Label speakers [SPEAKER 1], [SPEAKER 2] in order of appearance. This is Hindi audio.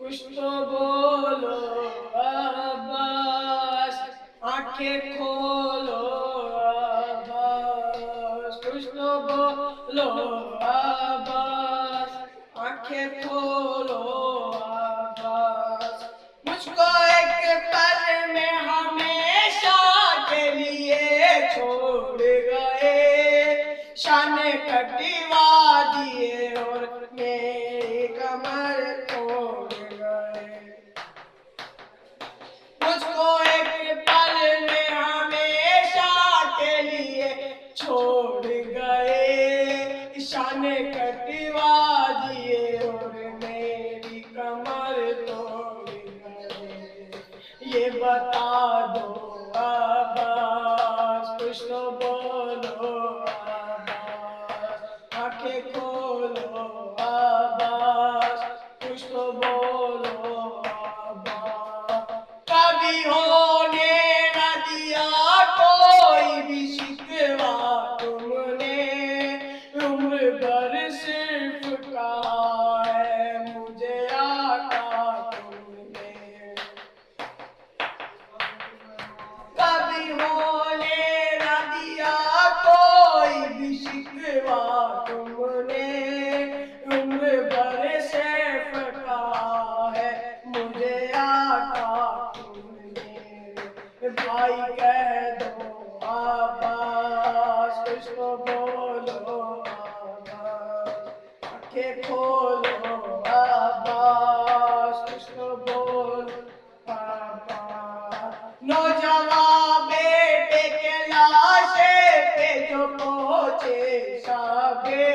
[SPEAKER 1] कुछ तो बोलो अब्बास, आंखें खोलो अब्बास। कुछ तो बोलो अब्बास, आंखें खोलो अब्बास। मुझको एक पल में हमेशा के लिए छोड़ गए, शान कटवा दिए और मेरी कमर तोड़ गए। मुझको एक पल में हमेशा के लिए छोड़ गए, शान कटवा दिए और मेरी कमर तोड़ गए। ये बता दो अब्बास, कुछ तो बोलो अब्बास, आंखें खोलो अब्बास, कुछ तो बोलो अब्बास। कभी होने न दिया कोई भी शिकवा तुमने, उम्र भर सिर्फ कहा है मुझे आका तुमने। कभी होने न दिया कोई भी शिकवा तुमने, उम्र भर सिर्फ कहा है मुझे आका तुमने। भाई कह दो अब्बास, कुछ तो बोलो अब्बास, आंखें खोलो अब्बास, कुछ तो बोलो अब्बास। नौजवान बेटे के लाशे पे जो पहुंचे साबे,